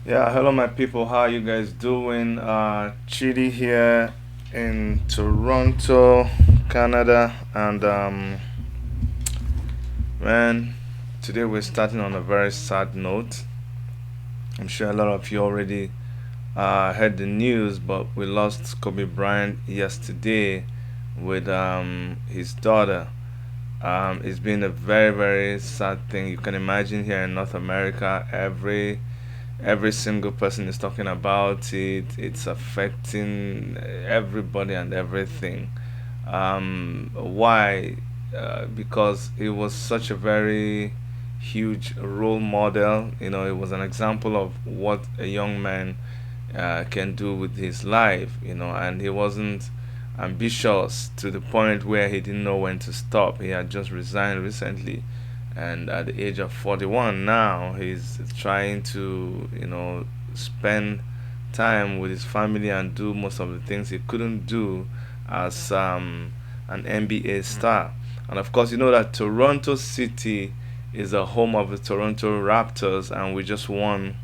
Yeah, hello my people. How you guys doing? Chidi here in Toronto, Canada, and man, today we're starting on a very sad note. I'm sure a lot of you already heard the news, but we lost Kobe Bryant yesterday with his daughter. It's been a very very sad thing. You can imagine here in North America, every single person is talking about it. It's affecting everybody and everything. Why? Because it was such a very huge role model. It was an example of what a young man can do with his life. And he wasn't ambitious to the point where he didn't know when to stop. He had just resigned recently, and at the age of 41 now, he's trying to spend time with his family and do most of the things he couldn't do as an NBA star. And of course, you know that Toronto City is the home of the Toronto Raptors, and we just won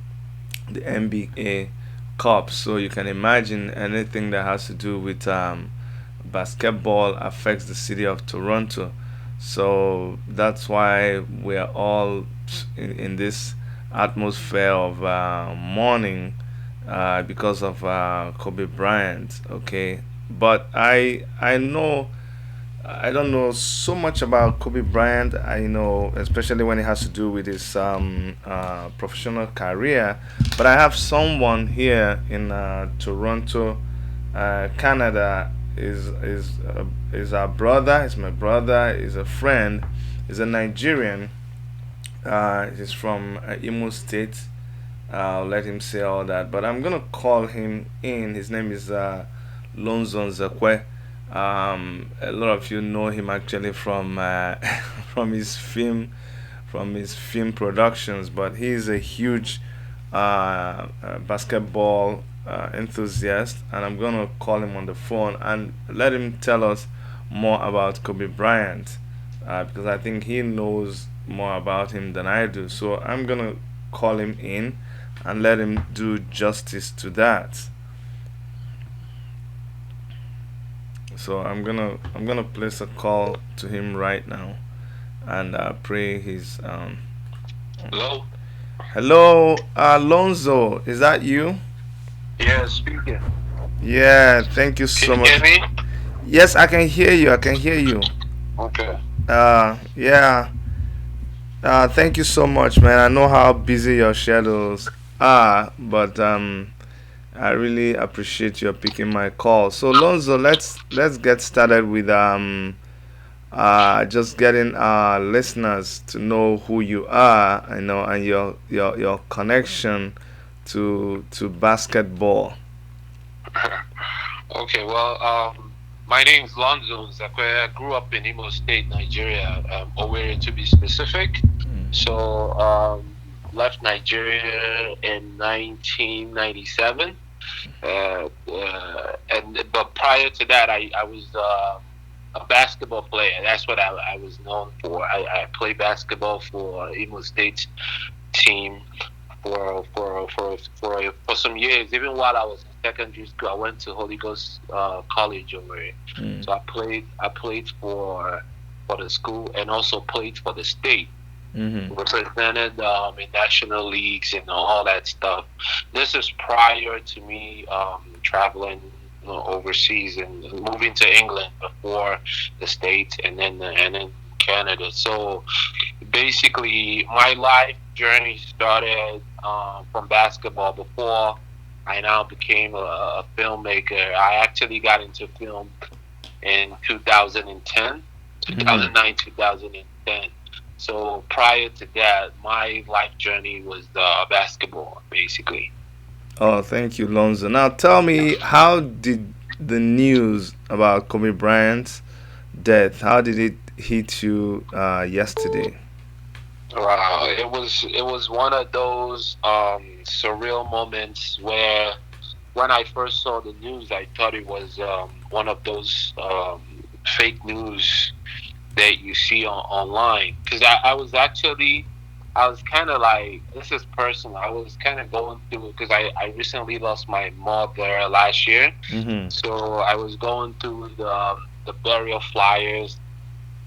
the NBA Cup. So you can imagine anything that has to do with basketball affects the city of Toronto. So that's why we're all in this atmosphere of mourning because of Kobe Bryant. Okay, but I don't know so much about Kobe Bryant. I know, especially when it has to do with his professional career. But I have someone here in Toronto, Canada. Is our brother? Is my brother? Is a friend? Is a Nigerian. He's from Imo State. I'll let him say all that. But I'm gonna call him in. His name is Lonzo Zakwe. A lot of you know him actually from from his film productions, but he's a huge basketball enthusiast, and I'm gonna call him on the phone and let him tell us more about Kobe Bryant because I think he knows more about him than I do. So I'm gonna call him in and let him do justice to that. So I'm gonna place a call to him right now and pray his Hello? Hello, Alonzo, is that you? Yeah, speaking. Yeah, thank you Can so you hear much. me? Yes, I can hear you. I can hear you. Okay. Yeah. Thank you so much, man. I know how busy your schedules are, but I really appreciate your picking my call. So, Lonzo, let's get started with just getting our listeners to know who you are, and your connection to basketball. Okay, well, my name's Lonzo Zakwe. I grew up in Imo State, Nigeria, Owerri to be specific. So, left Nigeria in 1997. But prior to that, I was a basketball player. That's what I was known for. I played basketball for Imo State team for some years. Even while I was in secondary school, I went to Holy Ghost College over here. Mm. So I played for the school and also played for the state. Mm-hmm. Represented in national leagues and all that stuff. This is prior to me traveling overseas and moving to England before the States and then Canada. So basically, my life journey started from basketball before I now became a filmmaker. I actually got into film in 2010, Mm-hmm. 2009, 2010. So prior to that, my life journey was basketball, basically. Oh, thank you, Lonzo. Now, tell me, how did the news about Kobe Bryant's death? How did it hit you yesterday? It was one of those surreal moments where when I first saw the news, I thought it was one of those fake news that you see online because I was actually I was kind of like, this is personal. I was kind of going through it because I recently lost my mother last year. Mm-hmm. So I was going through the burial flyers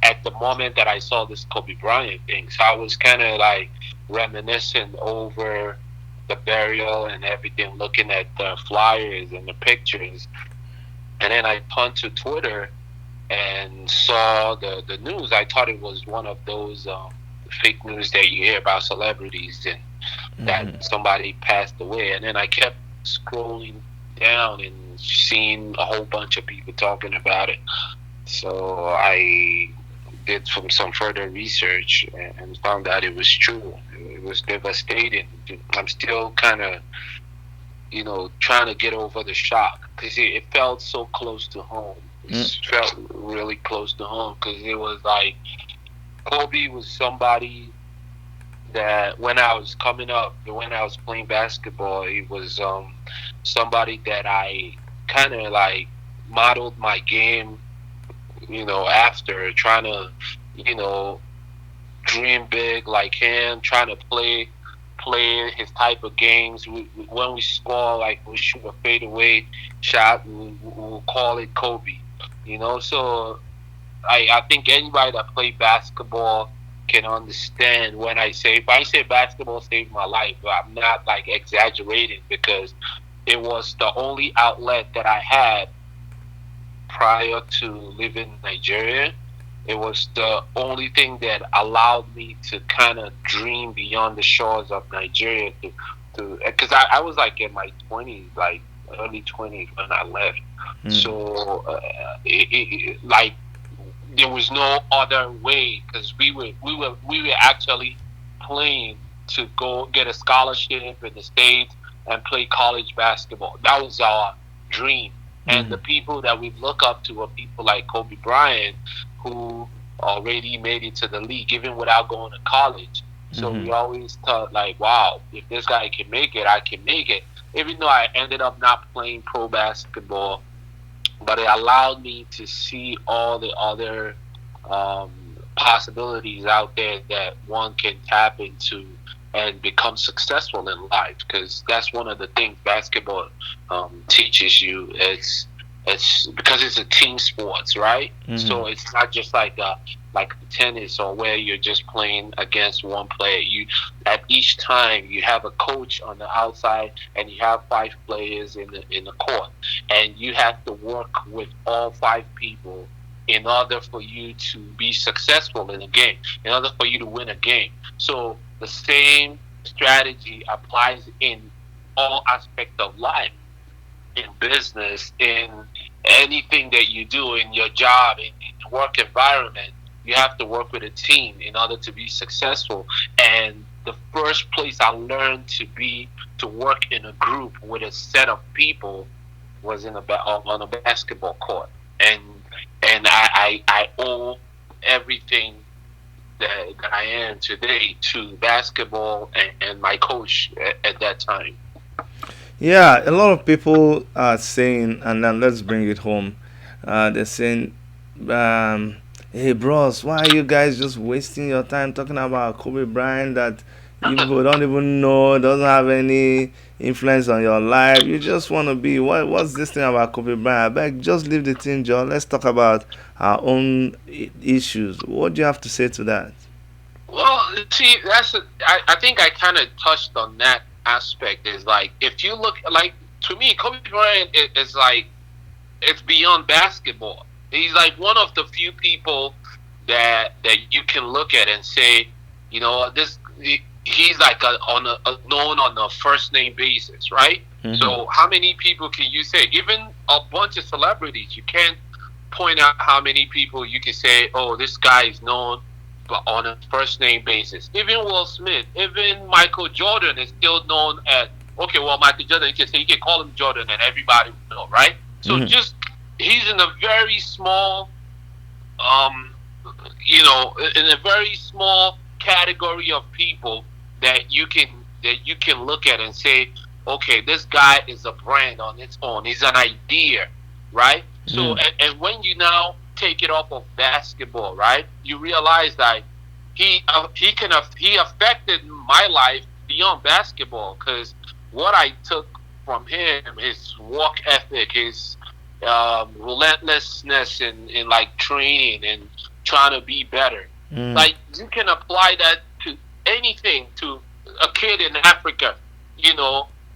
at the moment that I saw this Kobe Bryant thing. So I was kind of like reminiscing over the burial and everything, looking at the flyers and the pictures. And then I turned to Twitter and saw the news. I thought it was one of those fake news that you hear about celebrities and that Mm-hmm. somebody passed away. And then I kept scrolling down and seeing a whole bunch of people talking about it. So I did some further research and found out it was true. It was devastating. I'm still kind of, trying to get over the shock because it felt so close to home. It felt really close to home because it was like Kobe was somebody that when I was coming up, when I was playing basketball, it was somebody that I kind of like modeled my game, after trying to, you know, dream big like him, trying to play his type of games. When we score, like we shoot a fadeaway shot, we'll call it Kobe. So I think anybody that played basketball can understand when if I say basketball saved my life, I'm not like exaggerating because it was the only outlet that I had prior to living in Nigeria. It was the only thing that allowed me to kind of dream beyond the shores of Nigeria because I was like in my 20s, like early 20s when I left. Mm-hmm. So like there was no other way because we were actually playing to go get a scholarship in the States and play college basketball. That was our dream. And the people that we look up to are people like Kobe Bryant, who already made it to the league, even without going to college. So Mm-hmm. we always thought like, wow, if this guy can make it, I can make it. Even though I ended up not playing pro basketball, but it allowed me to see all the other possibilities out there that one can tap into and become successful in life. Because that's one of the things basketball teaches you. It's because it's a team sports, right? Mm-hmm. So it's not just like tennis or where you're just playing against one player. You at each time you have a coach on the outside and you have five players in the court, and you have to work with all five people in order for you to be successful in a game, in order for you to win a game. So the same strategy applies in all aspects of life, in business, in anything that you do, in your job, in work environment. You have to work with a team in order to be successful. And the first place I learned to work in a group with a set of people was on a basketball court. And I owe everything that I am today to basketball and my coach at that time. Yeah, a lot of people are saying, and then let's bring it home. They're saying, um, "Hey, bros, why are you guys just wasting your time talking about Kobe Bryant that you people don't even know, doesn't have any influence on your life? You just want to be what's this thing about Kobe Bryant? I beg, just leave the thing, John. Let's talk about our own issues. What do you have to say to that?" Well, see, I think I kind of touched on that aspect. Is like if you look like to me, Kobe Bryant is like it's beyond basketball. He's like one of the few people that you can look at and say, he's like known on a first name basis, right? Mm-hmm. So how many people can you say? Even a bunch of celebrities, you can't point out how many people you can say, oh, this guy is known but on a first name basis. Even Will Smith, even Michael Jordan is still known as okay. Well, Michael Jordan, you can call him Jordan, and everybody will know, right? So Mm-hmm. just he's in a very small, um, in a very small category of people that you can look at and say, okay, this guy is a brand on its own. He's an idea, right? So, Mm-hmm. and when you now take it off of basketball, right, you realize that he affected my life beyond basketball, because what I took from him, his work ethic, his relentlessness in like training and trying to be better. Mm. Like, you can apply that to anything, to a kid in Africa,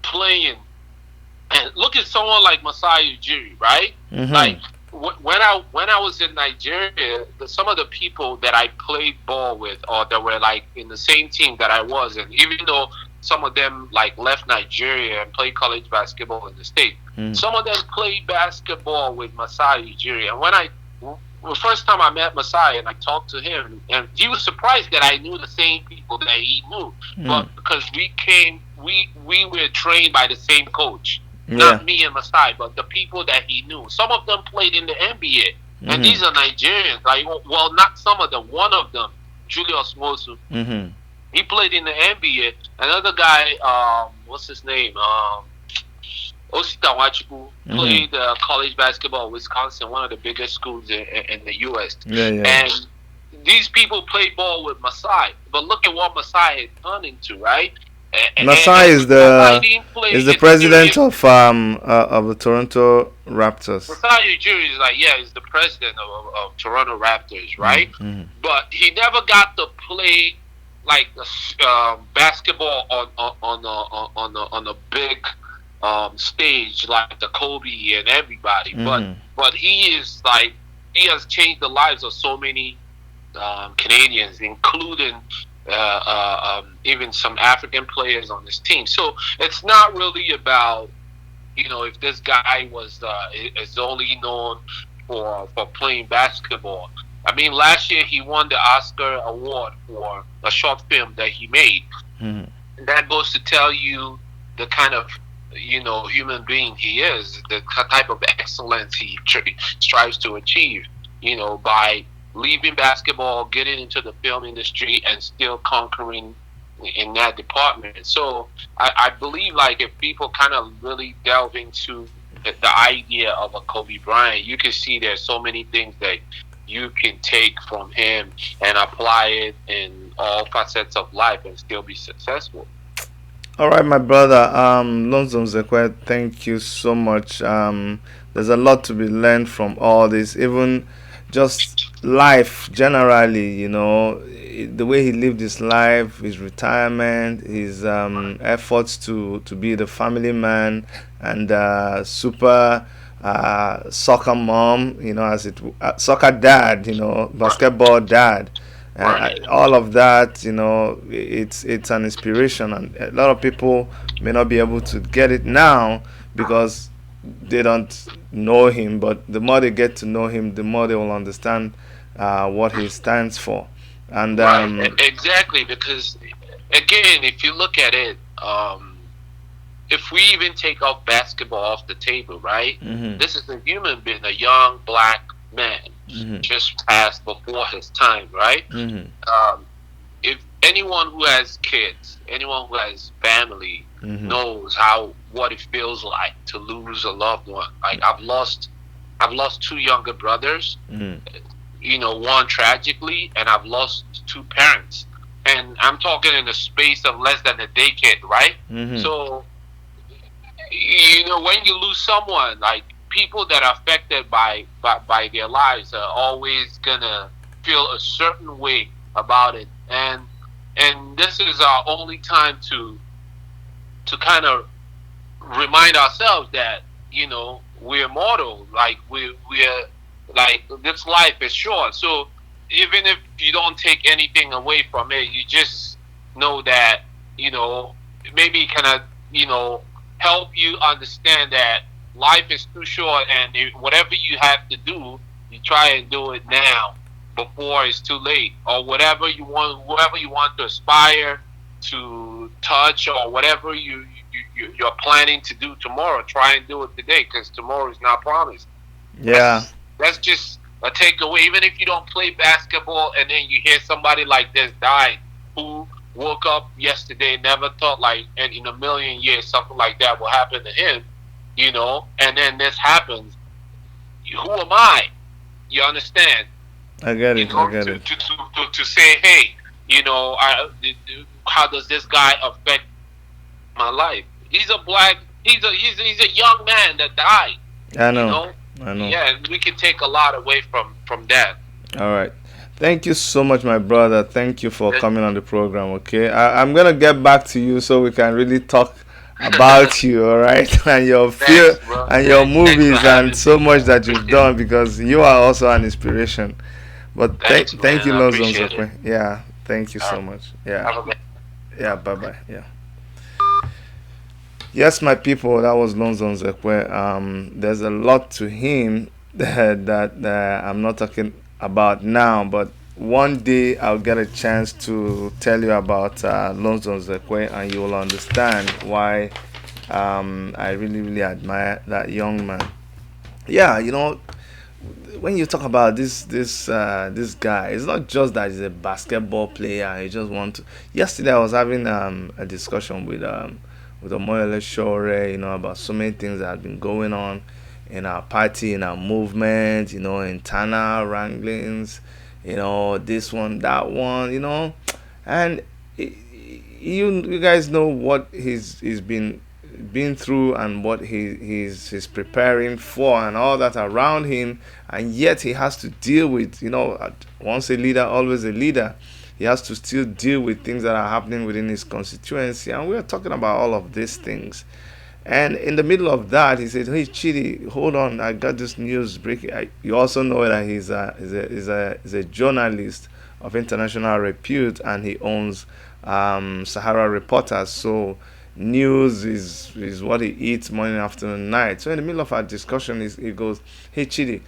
playing. And look at someone like Masai Ujiri, right? Like, Mhm. when I was in Nigeria, some of the people that I played ball with, or that were like in the same team that I was in, even though some of them like left Nigeria and played college basketball in the state, Mm. some of them played basketball with Masai Ujiri. And the first time I met Masai and I talked to him, and he was surprised that I knew the same people that he knew, Mm. but because we were trained by the same coach, Yeah. not me and Masai, but the people that he knew. Some of them played in the NBA, and Mhm. these are Nigerians. Like, well, not some of them. One of them, Julius Mosu, Mhm. he played in the NBA. Another guy, what's his name? Osita Wachiku Mhm. played college basketball at Wisconsin, one of the biggest schools in the U.S. Yeah, yeah. And these people played ball with Masai, but look at what Masai had turned into, right? Masai And Masai didn't play is the in president serious. of the Toronto Raptors. Masai Ujiri is like, yeah, he's the president of Toronto Raptors, Mm. right? Mhm. But he never got to play like basketball on a big stage like the Kobe and everybody. But Mhm. he is like, he has changed the lives of so many Canadians, including even some African players on this team. So it's not really about, if this guy is only known for playing basketball. I mean, last year he won the Oscar award for a short film that he made. Mhm. And that goes to tell you the kind of human being he is, the type of excellence he strives to achieve. By leaving basketball, getting into the film industry, and still conquering in that department. So I believe, like, if people kind of really delve into the idea of a Kobe Bryant, you can see there's so many things that you can take from him and apply it in all facets of life and still be successful. All right, my brother, Lonzo Mzekwe, thank you so much. There's a lot to be learned from all this, even just life generally, the way he lived his life, his retirement, his efforts to be the family man and super soccer mom, soccer dad, Right. basketball dad. Right. All of that, it's an inspiration, and a lot of people may not be able to get it now because they don't know him. But the more they get to know him, the more they will understand what he stands for. And Right. Exactly. Because again, if you look at it, if we even take off basketball off the table, right? mhm, This is a human being, a young black man, mhm, just passed before his time, right? mhm, Um, if anyone who has kids, anyone who has family, mhm, knows what it feels like to lose a loved one. Like, I've lost two younger brothers, mhm. one tragically, and I've lost two parents. And I'm talking in the space of less than a decade, right? Mhm. So, when you lose someone, like, people that are affected by their lives are always gonna feel a certain way about it. And this is our only time to kind of remind ourselves that we're mortal. Like, we're like, this life is short. So even if you don't take anything away from it, you just know that you know maybe kind of help you understand that life is too short, and whatever you have to do, you try and do it now before it's too late, or whatever you want to aspire to touch, or whatever you're planning to do tomorrow. Try and do it today, because tomorrow is not promised. Yeah. That's just a takeaway. Even if you don't play basketball, and then you hear somebody like this died, who woke up yesterday, never thought, like, and in a million years something like that will happen to him, and then this happens. Who am I? You understand? I get it. I get it. To say, hey, You know, how does this guy affect my life? He's a black. He's a young man that died. I You know. know, I know. yeah, we can take a lot away from that. All right. Thank you so much, my brother. Thank you for That- coming on the program. Okay, I'm gonna get back to you so we can really talk about you. All right, and your fear Thanks, bro. and your Thanks for movies and having so me. much I that you've appreciate it. done because you are also an inspiration. But Thanks, thank man. you, I Lonzo appreciate it. Nzokwe. Yeah, thank you All so right. much. Yeah, Have a good. yeah. Bye bye. Yeah. Yes, my people, that was Lonzo Nzekwe. There's a lot to him that I'm not talking about now, but one day I'll get a chance to tell you about Lonzo Nzekwe, and you will understand why I really, really admire that young man. Yeah, when you talk about this guy, it's not just that he's a basketball player. He just want to. Yesterday, I was having a discussion with Omoyele Shore, about so many things that have been going on in our party, in our movement, internal wranglings, this one, that one, and you guys know what he's been through and what he's preparing for and all that around him, and yet he has to deal with, once a leader always a leader. He has to still deal with things that are happening within his constituency, and we're talking about all of these things. And in the middle of that, he said, "Hey, Chidi, hold on, I got this news breaking." You also know that he's a journalist of international repute, and he owns Sahara Reporters. So news is what he eats morning, afternoon, night. So in the middle of our discussion, he goes, "Hey, Chidi,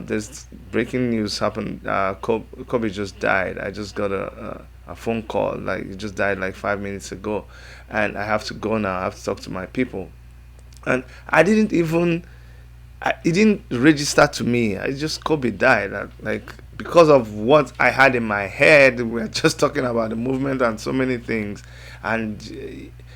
there's breaking news happened. Kobe just died. I just got a phone call. Like, he just died like 5 minutes ago, and I have to go now. I have to talk to my people." And I didn't even, it didn't register to me. I just, Kobe died. Like, because of what I had in my head, we were just talking about the movement and so many things, and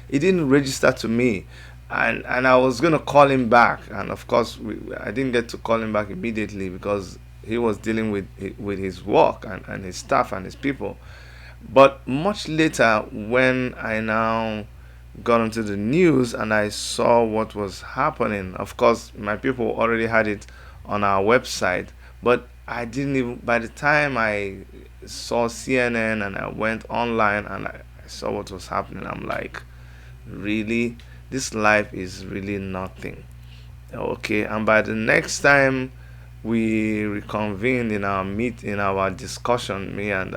it didn't register to me. And I was gonna call him back, and of course I didn't get to call him back immediately because he was dealing with his work and his staff and his people. But much later, when I now got onto the news and I saw what was happening, of course, my people already had it on our website, but I didn't even, by the time I saw CNN and I went online and I saw what was happening, I'm like, really? This life is really nothing. Okay, and by the next time we reconvened in our discussion, me and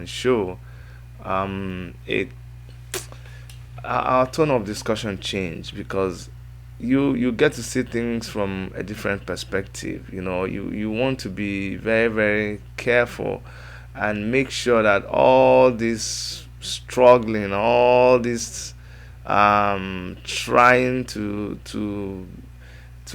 show, it our tone of discussion changed because you get to see things from a different perspective. You want to be very, very careful and make sure that all this struggling, all this trying to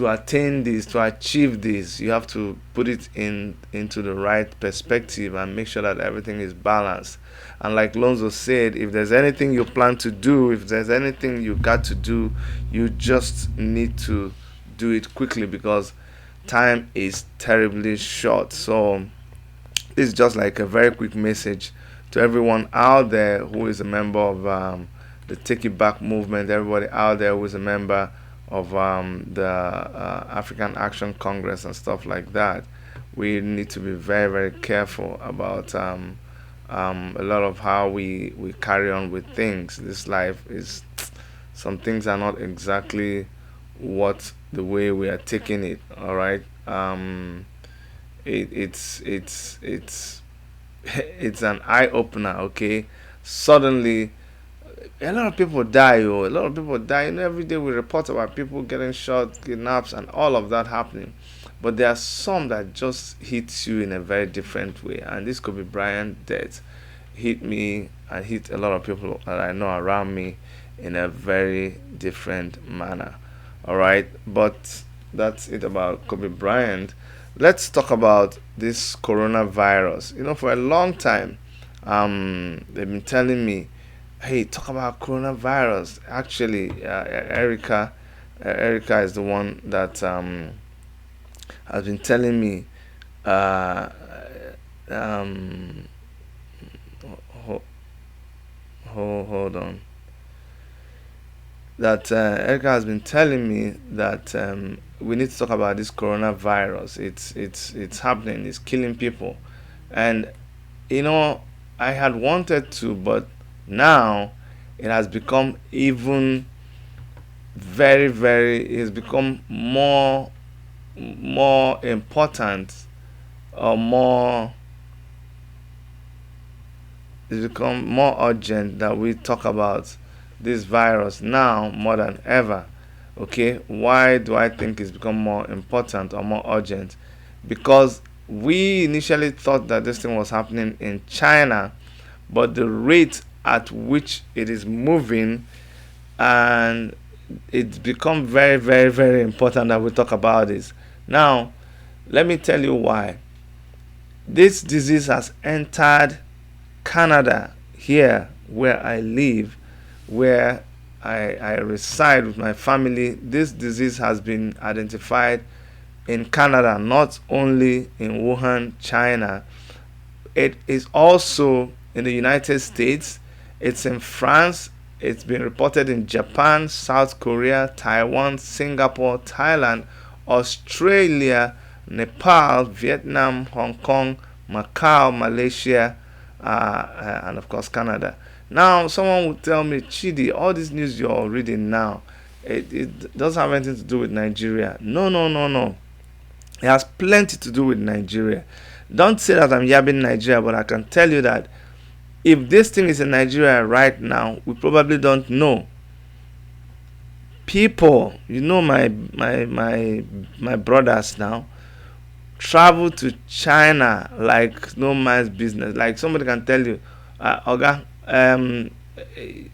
attain this, to achieve this, you have to put it into the right perspective and make sure that everything is balanced. And like Lonzo said, if there's anything you plan to do, if there's anything you got to do, you just need to do it quickly because time is terribly short. So this is just like a very quick message to everyone out there who is a member of the Take It Back movement, everybody out there who is a member of the African Action Congress and stuff like that. We need to be very, very careful about a lot of how we carry on with things. This life is, some things are not exactly what the way we are taking it, all right. It's it's an eye opener. Okay, suddenly a lot of people die. Oh, a lot of people die. Every day we report about people getting shot, kidnaps, and all of that happening. But there are some that just hits you in a very different way, and this could be Bryant death hit me and hit a lot of people that I know around me in a very different manner. All right, but that's it about Kobe Bryant. Let's talk about this coronavirus. For a long time, they've been telling me, "Hey, talk about coronavirus." Actually, Erica is the one that has been telling me, uh, um, hold on. That Erica has been telling me that we need to talk about this coronavirus. It's happening. It's killing people, and you know I had wanted to, but now it has become even very. It's become more important, or more. It's become more urgent that we talk about this virus now more than ever. Okay, why do I think it's become more important or more urgent? Because we initially thought that this thing was happening in China, but the rate at which it is moving, and it's become very important that we talk about this. Now, let me tell you why. This disease has entered Canada, here where I live, where I reside with my family. This disease has been identified in Canada, not only in Wuhan, China. It is also in the United States, it's in France, it's been reported in Japan, South Korea, Taiwan, Singapore, Thailand, Australia, Nepal, Vietnam, Hong Kong, Macau, Malaysia, and of course Canada. Now, someone would tell me, Chidi, all this news you're reading now, it doesn't have anything to do with Nigeria. No. It has plenty to do with Nigeria. Don't say that I'm yabbing Nigeria, but I can tell you that if this thing is in Nigeria right now, we probably don't know. People, my brothers now, travel to China like no man's business. Like somebody can tell you, Oga,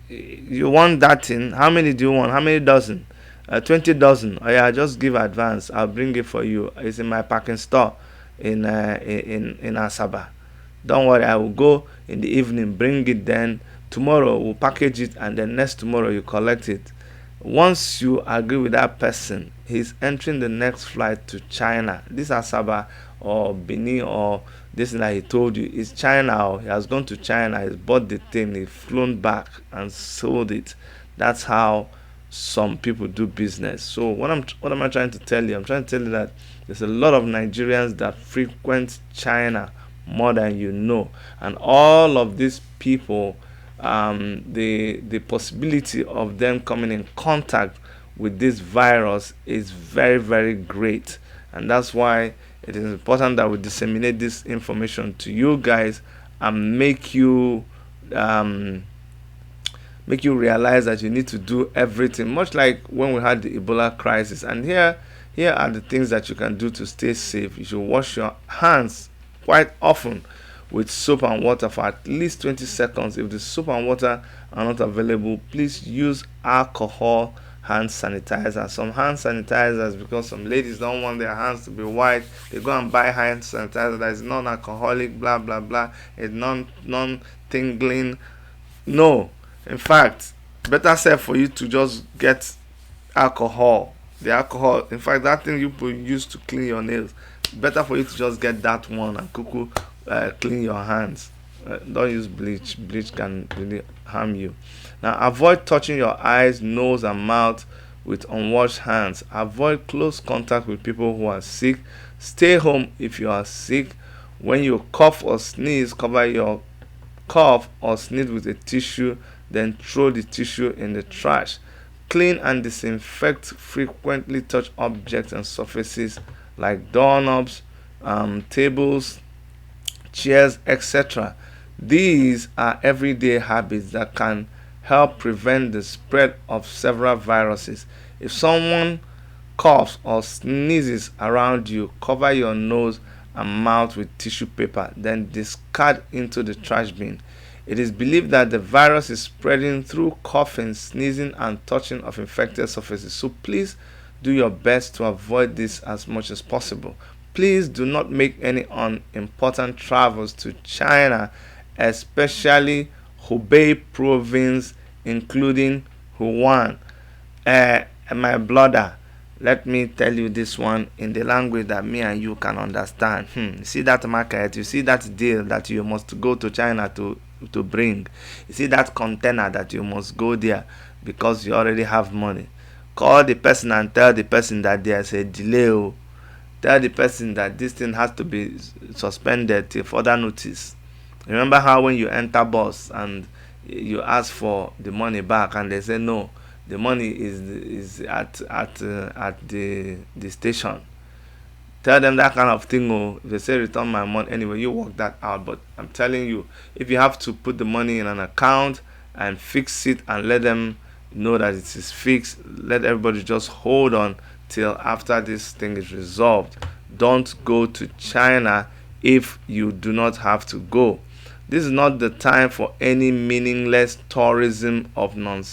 you want that thing? How many do you want? How many dozen? 20 dozen. Oh yeah, just give advance. I'll bring it for you. It's in my packing store in Asaba. Don't worry, I will go in the evening, bring it. Then tomorrow we'll package it, and then next tomorrow you collect it. Once you agree with that person, he's entering the next flight to China. This Asaba or Benin or this thing that he told you is China. Or he has gone to China, he's bought the thing, he's flown back and sold it. That's how some people do business. So what am I trying to tell you? I'm trying to tell you that there's a lot of Nigerians that frequent China more than you know, and all of these people, the possibility of them coming in contact with this virus is very great, and that's why it is important that we disseminate this information to you guys and make you realize that you need to do everything, much like when we had the Ebola crisis. And here are the things that you can do to stay safe. You should wash your hands quite often with soap and water for at least 20 seconds. If the soap and water are not available, please use alcohol hand sanitizer. Some hand sanitizers, because some ladies don't want their hands to be white, they go and buy hand sanitizer that is non-alcoholic, blah blah blah, it's non-tingling. No, in fact, better said for you to just get alcohol. The alcohol, in fact, that thing you use to clean your nails, better for you to just get that one and cuckoo clean your hands. Don't use bleach. Bleach can really harm you. Now, avoid touching your eyes, nose, and mouth with unwashed hands. Avoid close contact with people who are sick. Stay home if you are sick. When you cough or sneeze, cover your cough or sneeze with a tissue, then throw the tissue in the trash. Clean and disinfect frequently touch objects and surfaces like doorknobs, tables, chairs, etc. These are everyday habits that can help prevent the spread of several viruses. If someone coughs or sneezes around you, cover your nose and mouth with tissue paper, then discard into the trash bin. It is believed that the virus is spreading through coughing, sneezing, and touching of infected surfaces. So please do your best to avoid this as much as possible. Please do not make any unimportant travels to China, especially Hubei province, including Wuhan. My brother, let me tell you this one in the language that me and you can understand. See that market, you see that deal that you must go to China to to bring. You see that container that you must go there because you already have money. Call the person and tell the person that there's a delay. Oh. Tell the person that this thing has to be suspended till further notice. Remember how when you enter bus and you ask for the money back and they say no, the money is at the station. Tell them that kind of thing. Oh, if they say return my money, anyway, you work that out. But I'm telling you, if you have to put the money in an account and fix it and let them know that it is fixed, let everybody just hold on till after this thing is resolved. Don't go to China if you do not have to go. This is not the time for any meaningless tourism of non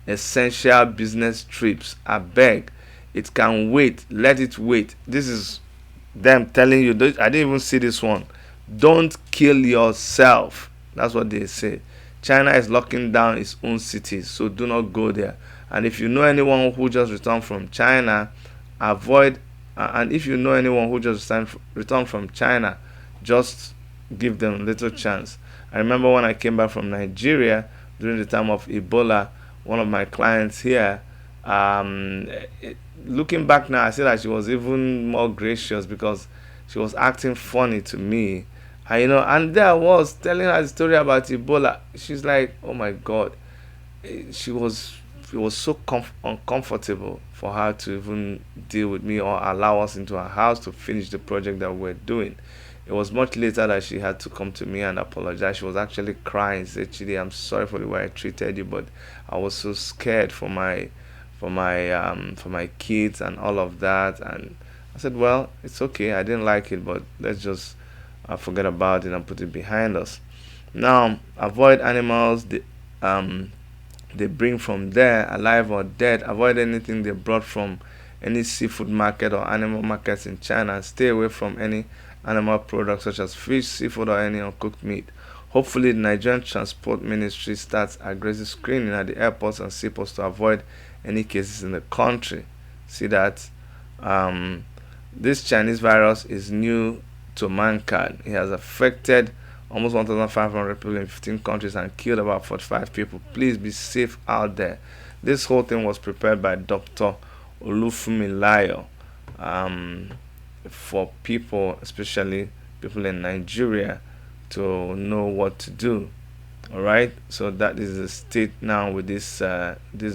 essential business trips. I beg, it can wait. Let it wait. This is them telling you. I didn't even see this one. Don't kill yourself. That's what they say. China is locking down its own cities, so do not go there. And if you know anyone who just returned from China, avoid. And if you know anyone who just returned from China, just give them a little chance. I remember when I came back from Nigeria during the time of Ebola, one of my clients here, um, looking back now, I see that she was even more gracious because she was acting funny to me. And, and there I was telling her the story about Ebola. She's like, oh my God. She was, it was so uncomfortable for her to even deal with me or allow us into her house to finish the project that we were doing. It was much later that she had to come to me and apologize. She was actually crying. She said, Chidi, I'm sorry for the way I treated you, but I was so scared for my kids and all of that. And I said, well, it's okay. I didn't like it, but let's just forget about it and put it behind us. Now, avoid animals they bring from there, alive or dead. Avoid anything they brought from any seafood market or animal markets in China. Stay away from any animal products such as fish, seafood, or any uncooked meat. Hopefully, the Nigerian Transport Ministry starts aggressive screening at the airports and seaports to avoid any cases in the country. See that um, this Chinese virus is new to mankind. It has affected almost 1,500 people in 15 countries and killed about 45 people. Please be safe out there. This whole thing was prepared by Dr. Olufumi Layo for people, especially people in Nigeria, to know what to do. All right, so that is the state now with this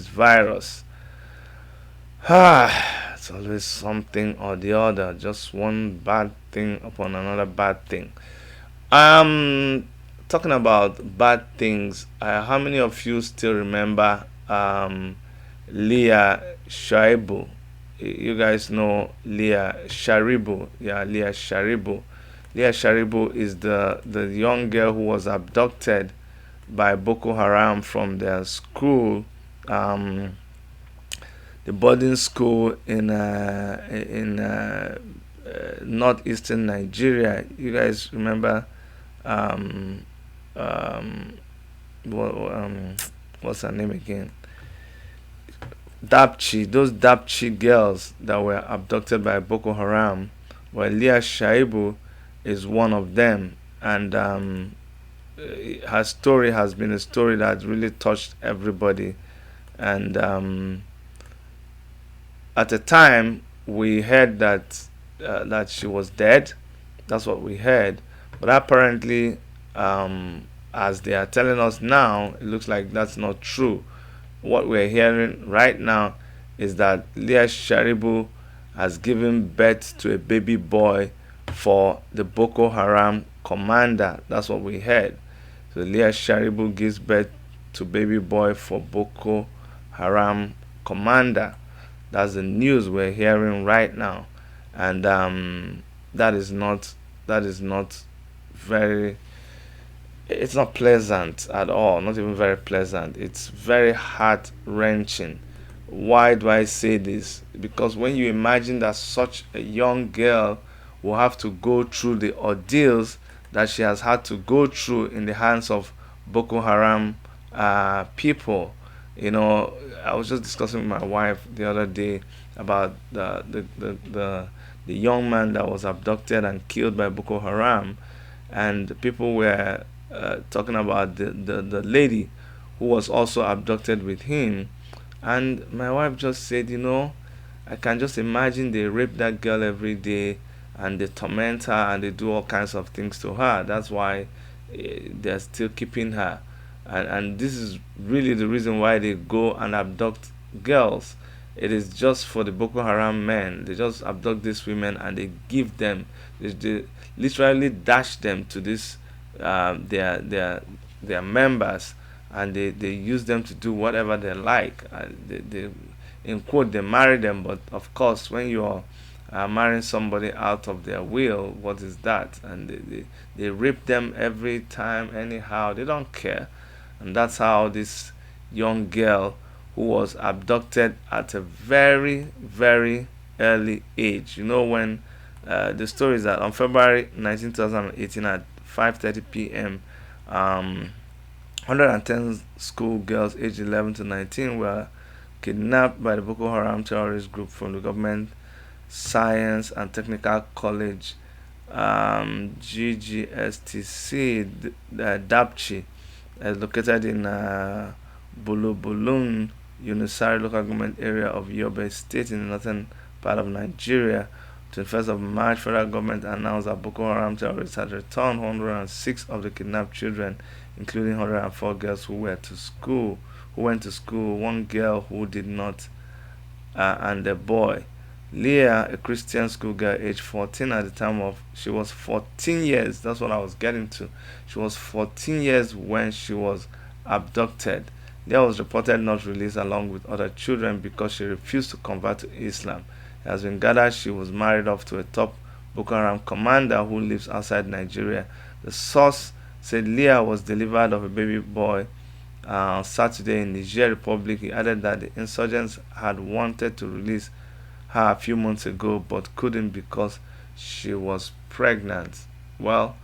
virus. It's always something or the other, just one bad thing upon another bad thing. Um, Talking about bad things, how many of you still remember LIAH Sharibu? You guys know LIAH Sharibu? Yeah, LIAH Sharibu. LIAH Sharibu is the young girl who was abducted by Boko Haram from their school, um, the boarding school in northeastern Nigeria. You guys remember um, um, what's her name again? Dapchi. Those Dapchi girls that were abducted by Boko Haram. Well, LIAH Shaibu is one of them, and her story has been a story that really touched everybody. And at the time, we heard that she was dead. That's what we heard. But apparently, as they are telling us now, it looks like that's not true. What we're hearing right now is that LIAH Sharibu has given birth to a baby boy for the Boko Haram commander. That's what we heard. So LIAH Sharibu gives birth to baby boy for Boko Haram commander. That's the news we're hearing right now, and that is not very. It's not pleasant at all. Not even very pleasant. It's very heart wrenching. Why do I say this? Because when you imagine that such a young girl will have to go through the ordeals that she has had to go through in the hands of Boko Haram people, I was just discussing with my wife the other day about the young man that was abducted and killed by Boko Haram, and people were talking about the lady who was also abducted with him. And my wife just said, I can just imagine they rape that girl every day, and they torment her, and they do all kinds of things to her. That's why they're still keeping her. And this is really the reason why they go and abduct girls. It is just for the Boko Haram men. They just abduct these women and they give them, they literally dash them to this, their members, and they use them to do whatever they like. They in quote, they marry them, but of course when you're marrying somebody out of their will, what is that? And they rape them every time anyhow. They don't care. And that's how this young girl, who was abducted at a very very early age, when the story is that on February 19, 2018 at 5:30 p.m., 110 school girls aged 11 to 19 were kidnapped by the Boko Haram terrorist group from the government Science and Technical College, GGSTC, Dapchi, located in Bulubulun, Unisari local government area of Yobe State in the northern part of Nigeria. 21st of March, federal government announced that Boko Haram terrorists had returned 106 of the kidnapped children, including 104 girls who went to school, one girl who did not, and a boy. LIAH, a Christian schoolgirl aged 14 at the time of, she was 14 years, that's what I was getting to. She was 14 years when she was abducted. LIAH was reported not released along with other children because she refused to convert to Islam. It has been gathered she was married off to a top Boko Haram commander who lives outside Nigeria. The source said LIAH was delivered of a baby boy Saturday in Niger Republic. He added that the insurgents had wanted to release her a few months ago but couldn't because she was pregnant. Well,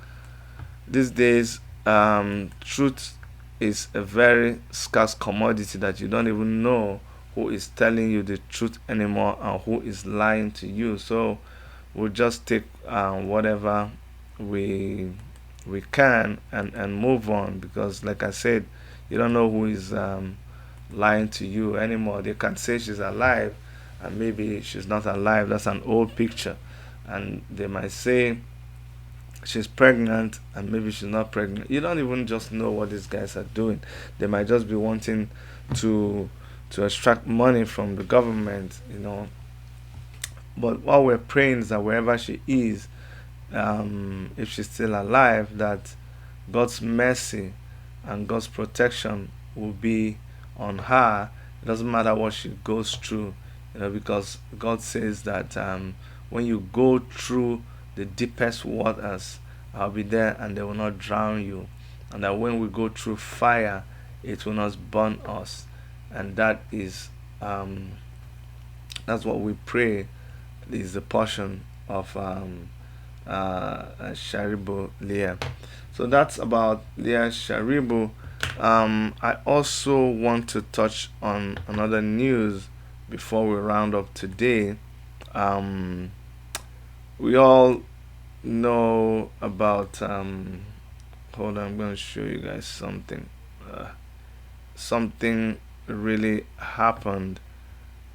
these days, truth is a very scarce commodity that you don't even know who is telling you the truth anymore and who is lying to you. So we'll just take whatever we can and move on, because like I said, you don't know who is lying to you anymore. They can say she's alive and maybe she's not alive. That's an old picture. And they might say she's pregnant and maybe she's not pregnant. You don't even just know what these guys are doing. They might just be wanting to extract money from the government. But what we're praying is that wherever she is, if she's still alive, that God's mercy and God's protection will be on her. It doesn't matter what she goes through, because God says that when you go through the deepest waters, I'll be there and they will not drown you. And that when we go through fire, it will not burn us. And that's what we pray is the portion of Sharibu LIAH. So that's about LIAH Sharibu. I also want to touch on another news before we round up today. We all know about. Hold on, I'm going to show you guys something. Something really happened.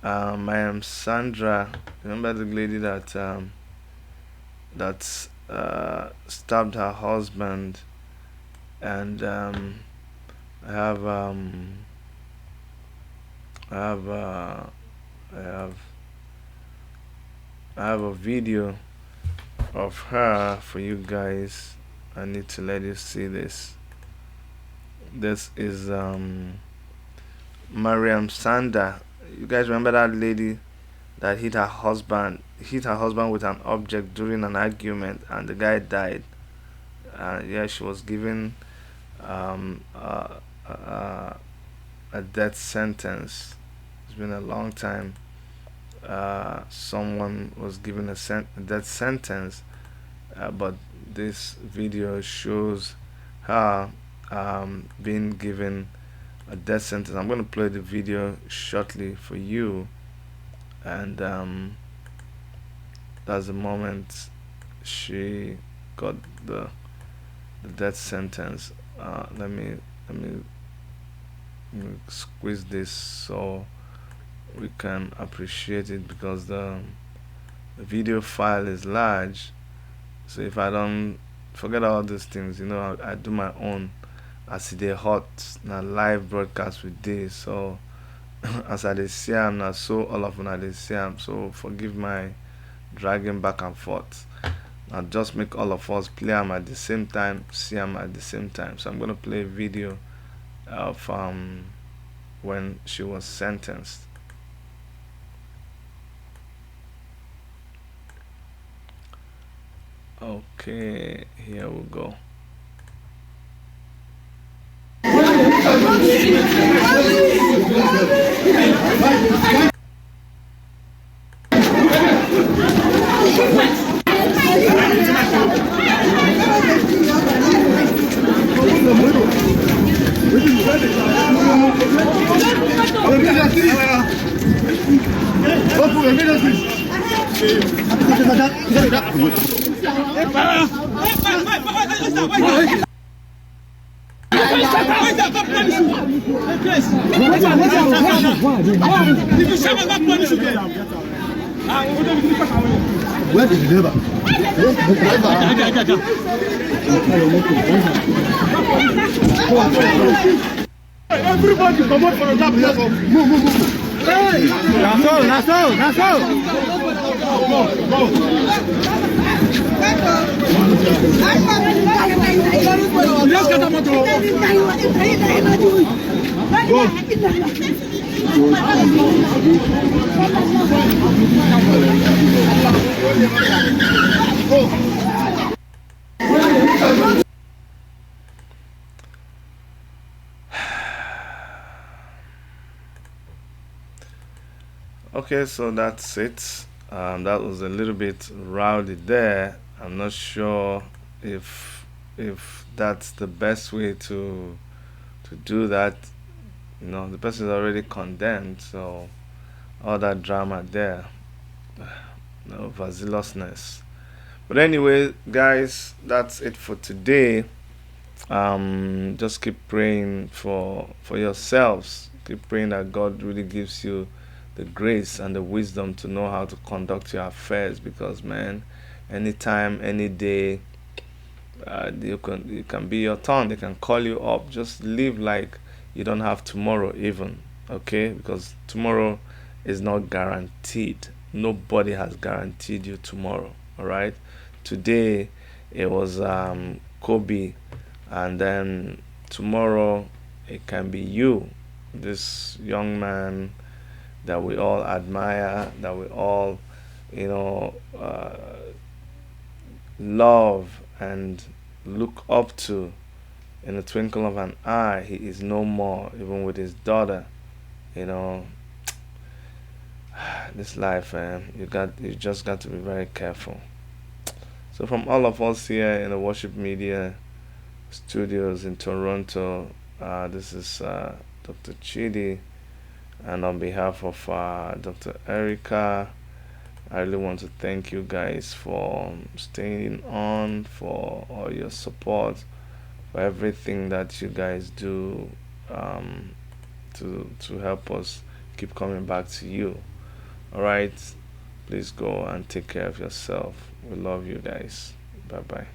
I am Sandra. Remember the lady that stabbed her husband, and I have I have I have I have a video of her for you guys. I need to let you see this. This is Mariam Sanda. You guys remember that lady that hit her husband with an object during an argument, and the guy died. Yeah, she was given um, uh, uh, a death sentence. It's been a long time. Someone was given a death sentence, but this video shows her being given a death sentence. I'm going to play the video shortly for you, and that's the moment she got the death sentence. let me squeeze this so we can appreciate it, because the video file is large. So if I don't forget all these things, I do my own as they hot na live broadcast with this. So as I dey see am na so all of una dey see am. So forgive my dragging back and forth. Now just make all of us play am at the same time, see am at the same time. So I'm gonna play a video of when she was sentenced. Okay, here we go. Where is the driver? Everybody come out for the job. Move. Hey! That's all. Okay, so that's it. That was a little bit rowdy there. I'm not sure if that's the best way to do that. The person is already condemned, so all that drama there, no vazilousness. But anyway, guys, that's it for today. Just keep praying for yourselves. Keep praying that God really gives you the grace and the wisdom to know how to conduct your affairs, because man, anytime, any day, it can be your turn. They can call you up. Just live like you don't have tomorrow even, okay? Because tomorrow is not guaranteed. Nobody has guaranteed you tomorrow. All right, today it was Kobe, and then tomorrow it can be you, this young man that we all admire, that we all love and look up to. In the twinkle of an eye, he is no more, even with his daughter. This life, you just got to be very careful. So from all of us here in the Worship Media Studios in Toronto, this is Dr. Chidi, and on behalf of Dr. Erica, I really want to thank you guys for staying on, for all your support, for everything that you guys do, to help us keep coming back to you. All right, please go and take care of yourself. We love you guys. Bye bye.